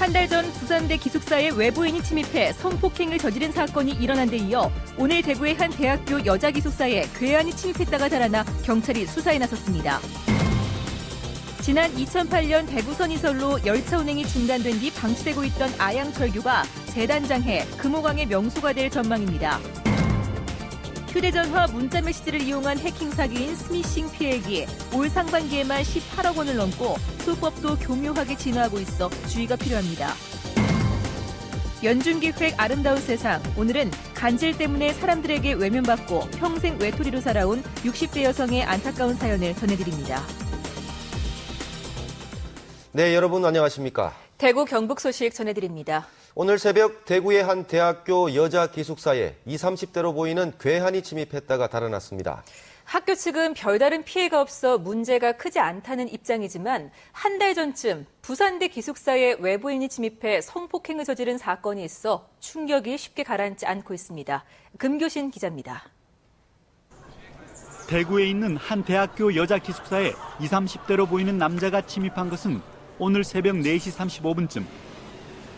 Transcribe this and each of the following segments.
한 달 전 부산대 기숙사에 외부인이 침입해 성폭행을 저지른 사건이 일어난 데 이어 오늘 대구의 한 대학교 여자 기숙사에 괴한이 침입했다가 달아나 경찰이 수사에 나섰습니다. 지난 2008년 대구선 이설로 열차 운행이 중단된 뒤 방치되고 있던 아양철교가 재단장해 금호강의 명소가 될 전망입니다. 휴대전화 문자메시지를 이용한 해킹 사기인 스미싱 피해액이 올 상반기에만 18억 원을 넘고 수법도 교묘하게 진화하고 있어 주의가 필요합니다. 연중기획 아름다운 세상, 오늘은 간질 때문에 사람들에게 외면받고 평생 외톨이로 살아온 60대 여성의 안타까운 사연을 전해드립니다. 네, 여러분 안녕하십니까? 대구 경북 소식 전해드립니다. 오늘 새벽 대구의 한 대학교 여자 기숙사에 20, 30대로 보이는 괴한이 침입했다가 달아났습니다. 학교 측은 별다른 피해가 없어 문제가 크지 않다는 입장이지만 한 달 전쯤 부산대 기숙사에 외부인이 침입해 성폭행을 저지른 사건이 있어 충격이 쉽게 가라앉지 않고 있습니다. 금교신 기자입니다. 대구에 있는 한 대학교 여자 기숙사에 20, 30대로 보이는 남자가 침입한 것은 오늘 새벽 4시 35분쯤.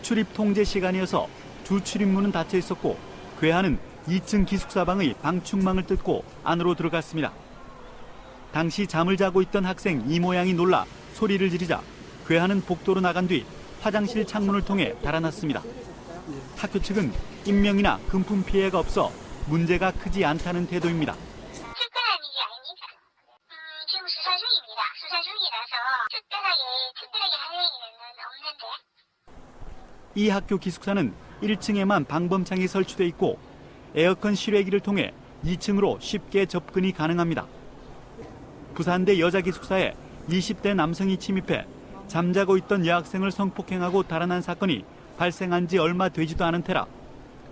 출입 통제 시간이어서 주 출입문은 닫혀 있었고 괴한은 2층 기숙사방의 방충망을 뜯고 안으로 들어갔습니다. 당시 잠을 자고 있던 학생 이모양이 놀라 소리를 지르자 괴한은 복도로 나간 뒤 화장실 창문을 통해 달아났습니다. 학교 측은 인명이나 금품 피해가 없어 문제가 크지 않다는 태도입니다. 특별한 일이 아닙니다. 지금 수사 중입니다. 수사 중이라서 특별하게 할 얘기는 없는데. 이 학교 기숙사는 1층에만 방범창이 설치돼 있고 에어컨 실외기를 통해 2층으로 쉽게 접근이 가능합니다. 부산대 여자 기숙사에 20대 남성이 침입해 잠자고 있던 여학생을 성폭행하고 달아난 사건이 발생한 지 얼마 되지도 않은 테라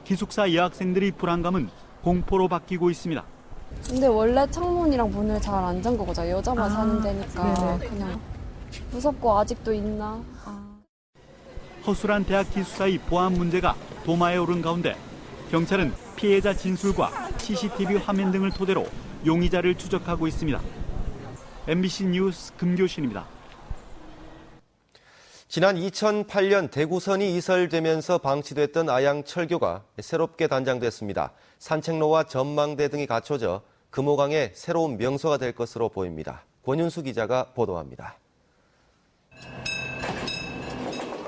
기숙사 여학생들의 불안감은 공포로 바뀌고 있습니다. 근데 원래 창문이랑 문을 잘 안 잠그고 여자만 사는 데니까 네네. 그냥 무섭고 아직도 있나. 허술한 대학 기숙사의 보안 문제가 도마에 오른 가운데 경찰은 피해자 진술과 CCTV 화면 등을 토대로 용의자를 추적하고 있습니다. MBC 뉴스 금교신입니다. 지난 2008년 대구선이 이설되면서 방치됐던 아양철교가 새롭게 단장됐습니다. 산책로와 전망대 등이 갖춰져 금호강의 새로운 명소가 될 것으로 보입니다. 권윤수 기자가 보도합니다.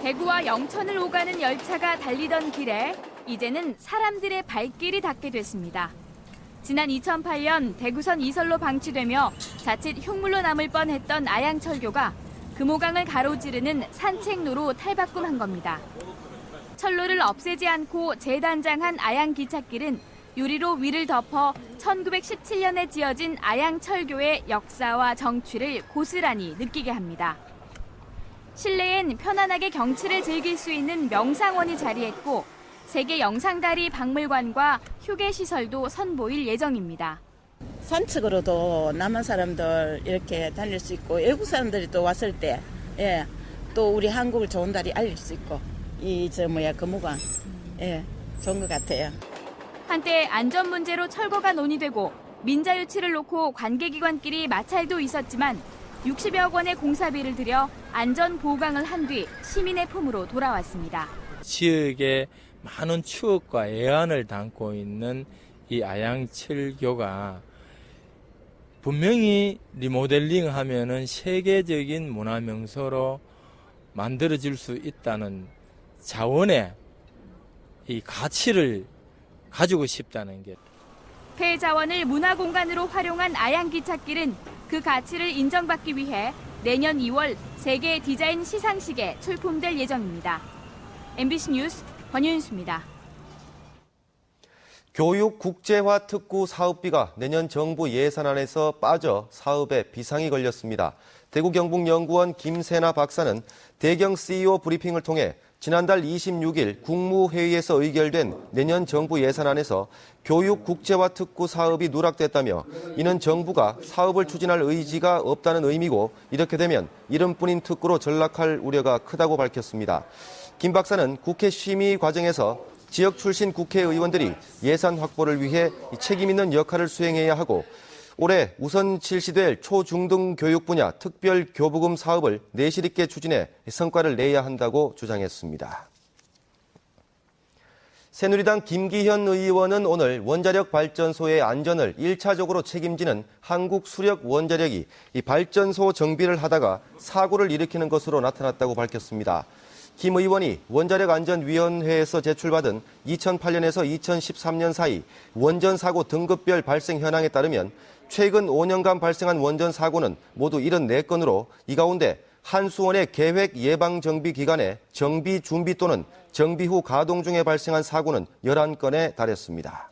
대구와 영천을 오가는 열차가 달리던 길에 이제는 사람들의 발길이 닿게 됐습니다. 지난 2008년 대구선 이설로 방치되며 자칫 흉물로 남을 뻔했던 아양철교가 금호강을 가로지르는 산책로로 탈바꿈한 겁니다. 철로를 없애지 않고 재단장한 아양기찻길은 유리로 위를 덮어 1917년에 지어진 아양철교의 역사와 정취를 고스란히 느끼게 합니다. 실내엔 편안하게 경치를 즐길 수 있는 명상원이 자리했고 세계 영상다리 박물관과 휴게시설도 선보일 예정입니다. 산책으로도 남한 사람들 이렇게 다닐 수 있고 외국 사람들이 또 왔을 때 또 우리 한국을 좋은 다리 알릴 수 있고 금호강 좋은 것 같아요. 한때 안전 문제로 철거가 논의되고 민자유치를 놓고 관계기관끼리 마찰도 있었지만 60여 원의 공사비를 들여 안전 보강을 한 뒤 시민의 품으로 돌아왔습니다. 지역의 많은 추억과 애환을 담고 있는 이 아양철교가 분명히 리모델링하면은 세계적인 문화명소로 만들어질 수 있다는 자원의 이 가치를 가지고 싶다는 게. 폐자원을 문화공간으로 활용한 아양기찻길은 그 가치를 인정받기 위해 내년 2월 세계 디자인 시상식에 출품될 예정입니다. MBC 뉴스 권윤수입니다. 교육 국제화 특구 사업비가 내년 정부 예산안에서 빠져 사업에 비상이 걸렸습니다. 대구 경북연구원 김세나 박사는 대경 CEO 브리핑을 통해 지난달 26일 국무회의에서 의결된 내년 정부 예산안에서 교육 국제화 특구 사업이 누락됐다며 이는 정부가 사업을 추진할 의지가 없다는 의미고 이렇게 되면 이름뿐인 특구로 전락할 우려가 크다고 밝혔습니다. 김 박사는 국회 심의 과정에서 지역 출신 국회의원들이 예산 확보를 위해 책임 있는 역할을 수행해야 하고 올해 우선 실시될 초중등 교육 분야 특별 교부금 사업을 내실 있게 추진해 성과를 내야 한다고 주장했습니다. 새누리당 김기현 의원은 오늘 원자력 발전소의 안전을 1차적으로 책임지는 한국수력원자력이 이 발전소 정비를 하다가 사고를 일으키는 것으로 나타났다고 밝혔습니다. 김 의원이 원자력안전위원회에서 제출받은 2008년에서 2013년 사이 원전사고 등급별 발생 현황에 따르면 최근 5년간 발생한 원전사고는 모두 74건으로 이 가운데 한수원의 계획 예방 정비 기간에 정비 준비 또는 정비 후 가동 중에 발생한 사고는 11건에 달했습니다.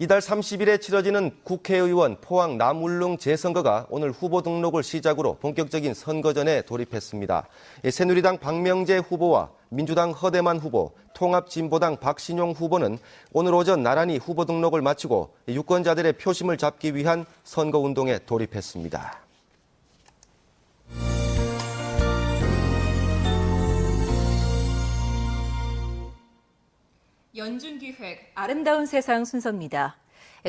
이달 30일에 치러지는 국회의원 포항 남울릉 재선거가 오늘 후보 등록을 시작으로 본격적인 선거전에 돌입했습니다. 새누리당 박명재 후보와 민주당 허대만 후보, 통합진보당 박신용 후보는 오늘 오전 나란히 후보 등록을 마치고 유권자들의 표심을 잡기 위한 선거운동에 돌입했습니다. 연준기획 아름다운 세상 순서입니다.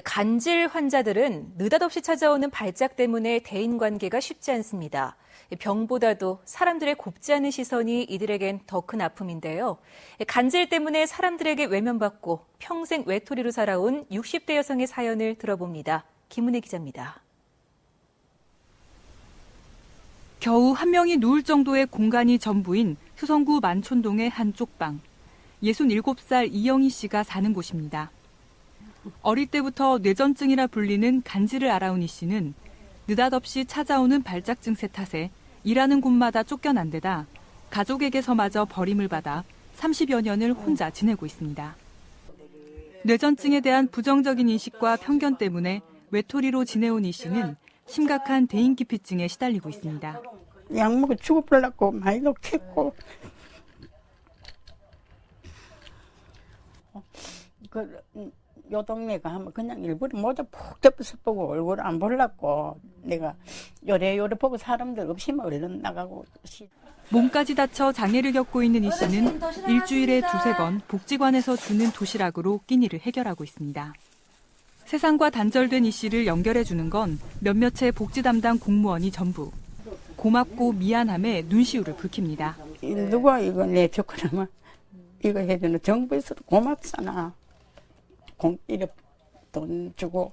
간질 환자들은 느닷없이 찾아오는 발작 때문에 대인관계가 쉽지 않습니다. 병보다도 사람들의 곱지 않은 시선이 이들에겐 더 큰 아픔인데요. 간질 때문에 사람들에게 외면받고 평생 외톨이로 살아온 60대 여성의 사연을 들어봅니다. 김은혜 기자입니다. 겨우 한 명이 누울 정도의 공간이 전부인 수성구 만촌동의 한 쪽방. 67살 이영희 씨가 사는 곳입니다. 어릴 때부터 뇌전증이라 불리는 간질을 앓아온 이 씨는 느닷없이 찾아오는 발작 증세 탓에 일하는 곳마다 쫓겨난 데다 가족에게서마저 버림을 받아 30여 년을 혼자 지내고 있습니다. 뇌전증에 대한 부정적인 인식과 편견 때문에 외톨이로 지내온 이 씨는 심각한 대인기피증에 시달리고 있습니다. 약 먹고 죽어버렸고 많이 녹했고 요 동네가 하면 그냥 일부러 모자 푹 덮어서 보고 얼굴 안 보려고 내가 요래 보고 사람들 없이면 얼른 나가고. 몸까지 다쳐 장애를 겪고 있는 이 씨는 일주일에 2-3번 복지관에서 주는 도시락으로 끼니를 해결하고 있습니다. 세상과 단절된 이 씨를 연결해주는 건 몇몇의 복지 담당 공무원이 전부. 고맙고 미안함에 눈시울을 붉힙니다. 누가 이거 내 조카라면 이거 해주는 정부에서도 고맙잖아. 이래 돈 주고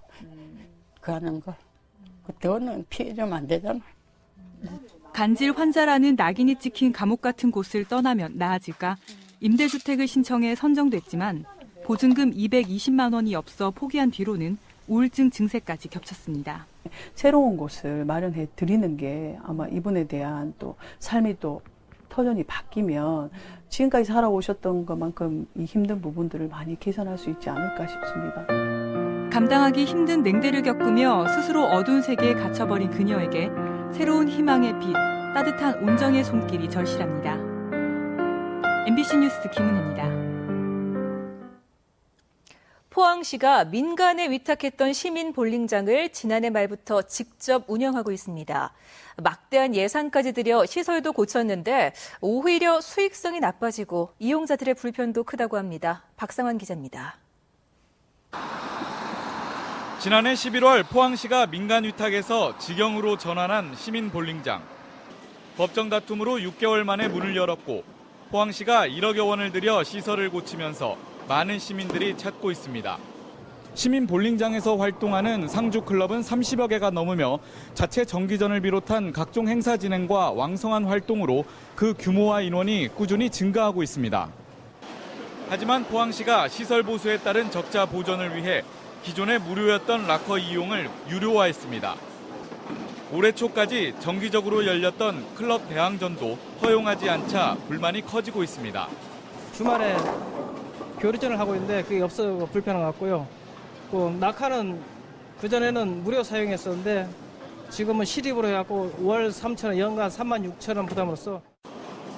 그 하는 거. 그 돈은 피해주면 안 되잖아. 간질 환자라는 낙인이 찍힌 감옥 같은 곳을 떠나면 나아질까 임대주택을 신청해 선정됐지만 보증금 220만 원이 없어 포기한 뒤로는 우울증 증세까지 겹쳤습니다. 새로운 곳을 마련해 드리는 게 아마 이분에 대한 또 삶이 또 터전이 바뀌면 지금까지 살아오셨던 것만큼 이 힘든 부분들을 많이 개선할 수 있지 않을까 싶습니다. 감당하기 힘든 냉대를 겪으며 스스로 어두운 세계에 갇혀버린 그녀에게 새로운 희망의 빛, 따뜻한 온정의 손길이 절실합니다. MBC 뉴스 김은혜입니다. 포항시가 민간에 위탁했던 시민 볼링장을 지난해 말부터 직접 운영하고 있습니다. 막대한 예산까지 들여 시설도 고쳤는데 오히려 수익성이 나빠지고 이용자들의 불편도 크다고 합니다. 박상환 기자입니다. 지난해 11월 포항시가 민간 위탁에서 직영으로 전환한 시민 볼링장. 법정 다툼으로 6개월 만에 문을 열었고 포항시가 1억여 원을 들여 시설을 고치면서 많은 시민들이 찾고 있습니다. 시민 볼링장에서 활동하는 상주 클럽은 30여 개가 넘으며 자체 정기전을 비롯한 각종 행사 진행과 왕성한 활동으로 그 규모와 인원이 꾸준히 증가하고 있습니다. 하지만 포항시가 시설 보수에 따른 적자 보전을 위해 기존에 무료였던 락커 이용을 유료화했습니다. 올해 초까지 정기적으로 열렸던 클럽 대항전도 허용하지 않자 불만이 커지고 있습니다. 주말에 교류전을 하고 있는데 그게 없어서 불편한 것 같고요. 낙하는 그전에는 무료 사용했었는데 지금은 실입으로 해갖고 월 3,000원, 연간 36,000원 부담으로써.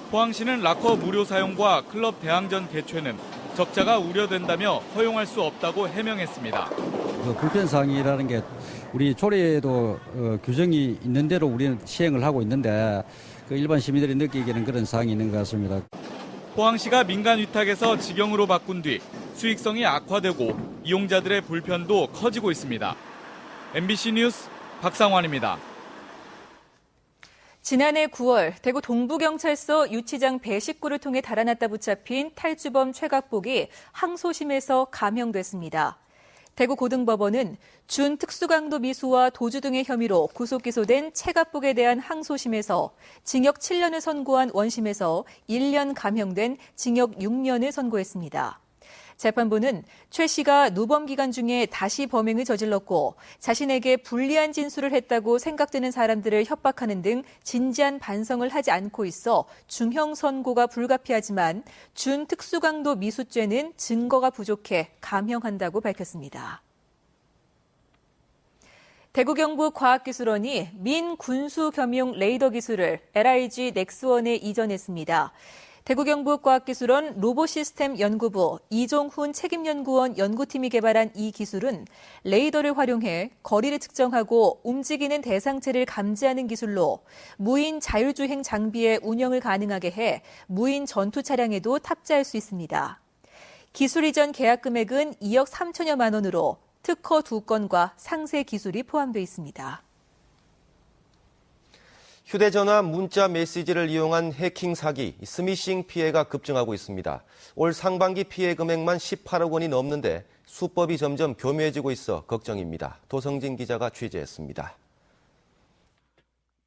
포항시는 락커 무료 사용과 클럽 대항전 개최는 적자가 우려된다며 허용할 수 없다고 해명했습니다. 그 불편사항이라는 게 우리 조례에도 규정이 있는 대로 우리는 시행을 하고 있는데 그 일반 시민들이 느끼기에는 그런 사항이 있는 것 같습니다. 포항시가 민간 위탁에서 직영으로 바꾼 뒤 수익성이 악화되고 이용자들의 불편도 커지고 있습니다. MBC 뉴스 박상환입니다. 지난해 9월 대구 동부경찰서 유치장 배 식구를 통해 달아났다 붙잡힌 탈주범 최각복이 항소심에서 감형됐습니다. 대구 고등법원은 준특수강도 미수와 도주 등의 혐의로 구속 기소된 최각복에 대한 항소심에서 징역 7년을 선고한 원심에서 1년 감형된 징역 6년을 선고했습니다. 재판부는 최 씨가 누범 기간 중에 다시 범행을 저질렀고 자신에게 불리한 진술을 했다고 생각되는 사람들을 협박하는 등 진지한 반성을 하지 않고 있어 중형 선고가 불가피하지만 준특수강도 미수죄는 증거가 부족해 감형한다고 밝혔습니다. 대구 경북과학기술원이 민군수겸용 레이더 기술을 LIG 넥스원에 이전했습니다. 대구 경북과학기술원 로봇시스템 연구부 이종훈 책임연구원 연구팀이 개발한 이 기술은 레이더를 활용해 거리를 측정하고 움직이는 대상체를 감지하는 기술로 무인 자율주행 장비의 운영을 가능하게 해 무인 전투 차량에도 탑재할 수 있습니다. 기술 이전 계약 금액은 2억 3천여만 원으로 특허 2건과 상세 기술이 포함되어 있습니다. 휴대전화 문자 메시지를 이용한 해킹 사기, 스미싱 피해가 급증하고 있습니다. 올 상반기 피해 금액만 18억 원이 넘는데 수법이 점점 교묘해지고 있어 걱정입니다. 도성진 기자가 취재했습니다.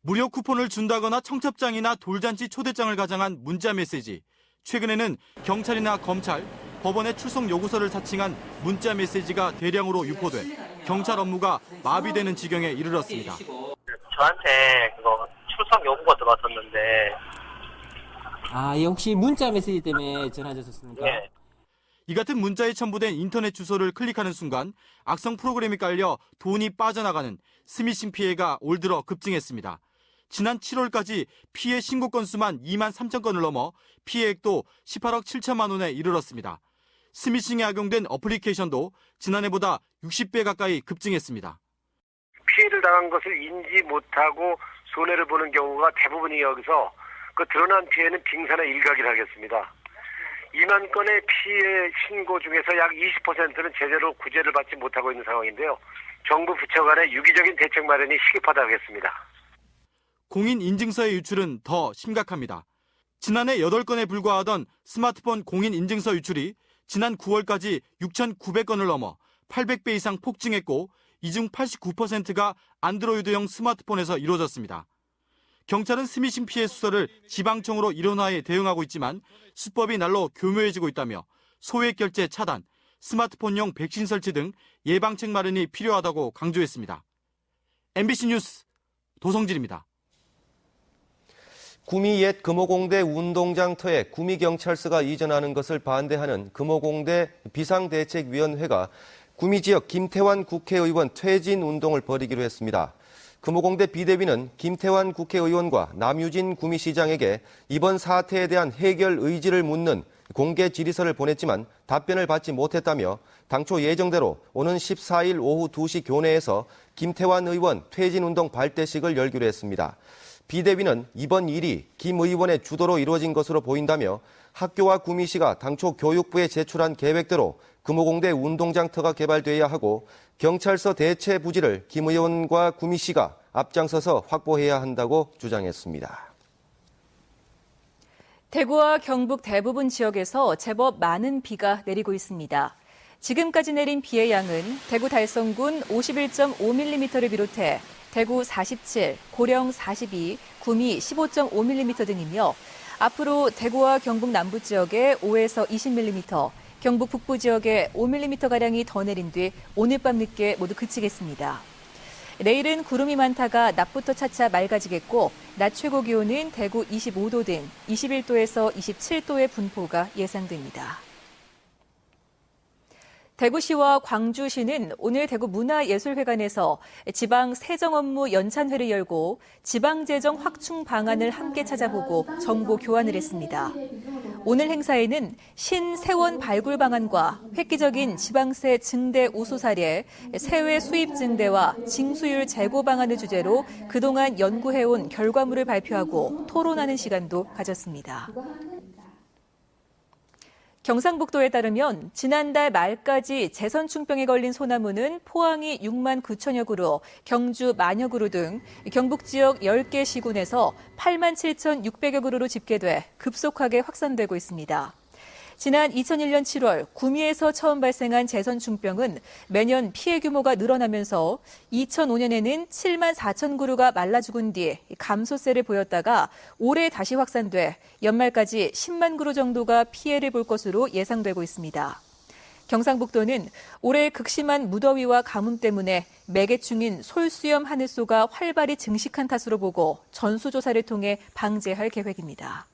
무료 쿠폰을 준다거나 청첩장이나 돌잔치 초대장을 가장한 문자 메시지. 최근에는 경찰이나 검찰, 법원에 출석 요구서를 사칭한 문자 메시지가 대량으로 유포돼 경찰 업무가 마비되는 지경에 이르렀습니다. 저한테 그거 출석 요구가 들어왔었는데. 예, 혹시 문자 메시지 때문에 전화하셨습니까? 네. 이 같은 문자에 첨부된 인터넷 주소를 클릭하는 순간 악성 프로그램이 깔려 돈이 빠져나가는 스미싱 피해가 올 들어 급증했습니다. 지난 7월까지 피해 신고 건수만 2만 3천 건을 넘어 피해액도 18억 7천만 원에 이르렀습니다. 스미싱에 악용된 어플리케이션도 지난해보다 60배 가까이 급증했습니다. 피해를 당한 것을 인지 못하고 손해를 보는 경우가 대부분이 여기서 그 드러난 피해는 빙산의 일각이라 하겠습니다. 2만 건의 피해 신고 중에서 약 20%는 제대로 구제를 받지 못하고 있는 상황인데요. 정부 부처 간의 유기적인 대책 마련이 시급하다 하겠습니다. 공인 인증서의 유출은 더 심각합니다. 지난해 8건에 불과하던 스마트폰 공인 인증서 유출이 지난 9월까지 6,900건을 넘어 800배 이상 폭증했고 이 중 89%가 안드로이드형 스마트폰에서 이루어졌습니다. 경찰은 스미싱 피해 수사를 지방청으로 일원화해 대응하고 있지만 수법이 날로 교묘해지고 있다며 소액 결제 차단, 스마트폰용 백신 설치 등 예방책 마련이 필요하다고 강조했습니다. MBC 뉴스 도성진입니다. 구미 옛 금호공대 운동장터에 구미경찰서가 이전하는 것을 반대하는 금호공대 비상대책위원회가 구미 지역 김태환 국회의원 퇴진 운동을 벌이기로 했습니다. 금호공대 비대위는 김태환 국회의원과 남유진 구미시장에게 이번 사태에 대한 해결 의지를 묻는 공개 질의서를 보냈지만 답변을 받지 못했다며 당초 예정대로 오는 14일 오후 2시 교내에서 김태환 의원 퇴진 운동 발대식을 열기로 했습니다. 비대위는 이번 일이 김 의원의 주도로 이루어진 것으로 보인다며 학교와 구미시가 당초 교육부에 제출한 계획대로 금호공대 운동장터가 개발돼야 하고 경찰서 대체 부지를 김 의원과 구미시가 앞장서서 확보해야 한다고 주장했습니다. 대구와 경북 대부분 지역에서 제법 많은 비가 내리고 있습니다. 지금까지 내린 비의 양은 대구 달성군 51.5mm를 비롯해 대구 47, 고령 42, 구미 15.5mm 등이며 앞으로 대구와 경북 남부 지역에 5에서 20mm, 경북 북부 지역에 5mm가량이 더 내린 뒤 오늘 밤 늦게 모두 그치겠습니다. 내일은 구름이 많다가 낮부터 차차 맑아지겠고 낮 최고 기온은 대구 25도 등 21도에서 27도의 분포가 예상됩니다. 대구시와 광주시는 오늘 대구 문화예술회관에서 지방 세정 업무 연찬회를 열고 지방재정 확충 방안을 함께 찾아보고 정보 교환을 했습니다. 오늘 행사에는 신세원 발굴 방안과 획기적인 지방세 증대 우수 사례, 세외 수입 증대와 징수율 재고 방안을 주제로 그동안 연구해온 결과물을 발표하고 토론하는 시간도 가졌습니다. 경상북도에 따르면 지난달 말까지 재선충병에 걸린 소나무는 포항이 6만 9천여 그루, 경주 만여 그루 등 경북 지역 10개 시군에서 8만 7,600여 그루로 집계돼 급속하게 확산되고 있습니다. 지난 2001년 7월 구미에서 처음 발생한 재선충병은 매년 피해 규모가 늘어나면서 2005년에는 7만 4천 그루가 말라 죽은 뒤 감소세를 보였다가 올해 다시 확산돼 연말까지 10만 그루 정도가 피해를 볼 것으로 예상되고 있습니다. 경상북도는 올해 극심한 무더위와 가뭄 때문에 매개충인 솔수염 하늘소가 활발히 증식한 탓으로 보고 전수조사를 통해 방제할 계획입니다.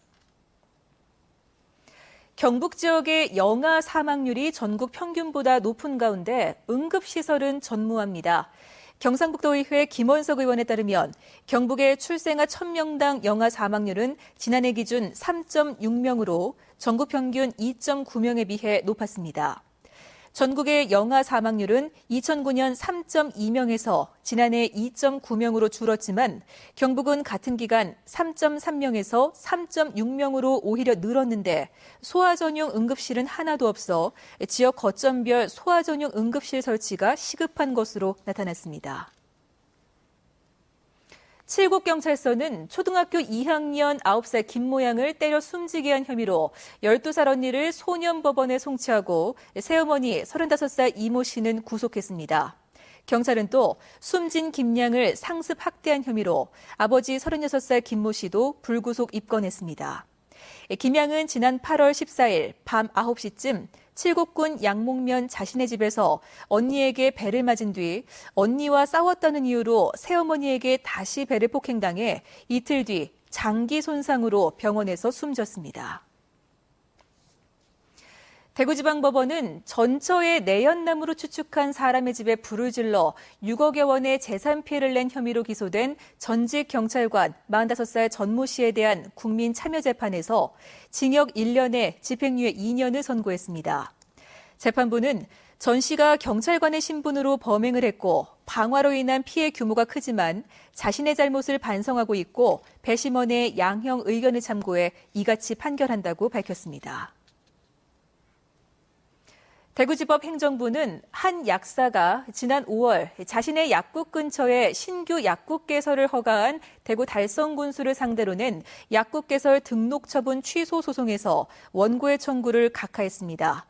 경북 지역의 영아 사망률이 전국 평균보다 높은 가운데 응급시설은 전무합니다. 경상북도의회 김원석 의원에 따르면 경북의 출생아 1000명당 영아 사망률은 지난해 기준 3.6명으로 전국 평균 2.9명에 비해 높았습니다. 전국의 영아 사망률은 2009년 3.2명에서 지난해 2.9명으로 줄었지만 경북은 같은 기간 3.3명에서 3.6명으로 오히려 늘었는데 소아 전용 응급실은 하나도 없어 지역 거점별 소아 전용 응급실 설치가 시급한 것으로 나타났습니다. 칠곡경찰서는 초등학교 2학년 9살 김모양을 때려 숨지게 한 혐의로 12살 언니를 소년법원에 송치하고 새어머니 35살 이모 씨는 구속했습니다. 경찰은 또 숨진 김양을 상습 학대한 혐의로 아버지 36살 김모 씨도 불구속 입건했습니다. 김양은 지난 8월 14일 밤 9시쯤 칠곡군 양목면 자신의 집에서 언니에게 배를 맞은 뒤 언니와 싸웠다는 이유로 새어머니에게 다시 배를 폭행당해 이틀 뒤 장기 손상으로 병원에서 숨졌습니다. 대구지방법원은 전처에 내연남으로 추측한 사람의 집에 불을 질러 6억여 원의 재산 피해를 낸 혐의로 기소된 전직 경찰관 45살 전모 씨에 대한 국민 참여 재판에서 징역 1년에 집행유예 2년을 선고했습니다. 재판부는 전 씨가 경찰관의 신분으로 범행을 했고 방화로 인한 피해 규모가 크지만 자신의 잘못을 반성하고 있고 배심원의 양형 의견을 참고해 이같이 판결한다고 밝혔습니다. 대구지법 행정부는 한 약사가 지난 5월 자신의 약국 근처에 신규 약국 개설을 허가한 대구 달성군수를 상대로 낸 약국 개설 등록 처분 취소 소송에서 원고의 청구를 각하했습니다.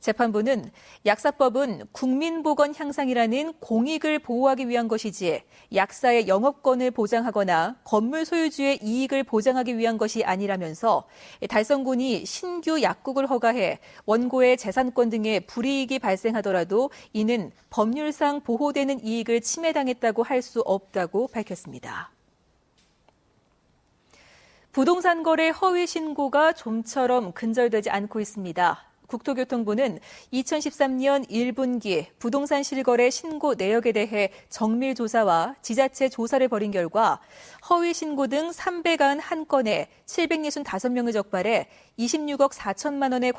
재판부는 약사법은 국민보건 향상이라는 공익을 보호하기 위한 것이지 약사의 영업권을 보장하거나 건물 소유주의 이익을 보장하기 위한 것이 아니라면서 달성군이 신규 약국을 허가해 원고의 재산권 등의 불이익이 발생하더라도 이는 법률상 보호되는 이익을 침해당했다고 할 수 없다고 밝혔습니다. 부동산 거래 허위 신고가 좀처럼 근절되지 않고 있습니다. 국토교통부는 2013년 1분기 부동산 실거래 신고 내역에 대해 정밀 조사와 지자체 조사를 벌인 결과 허위 신고 등 391건에 765명을 적발해 26억 4천만 원의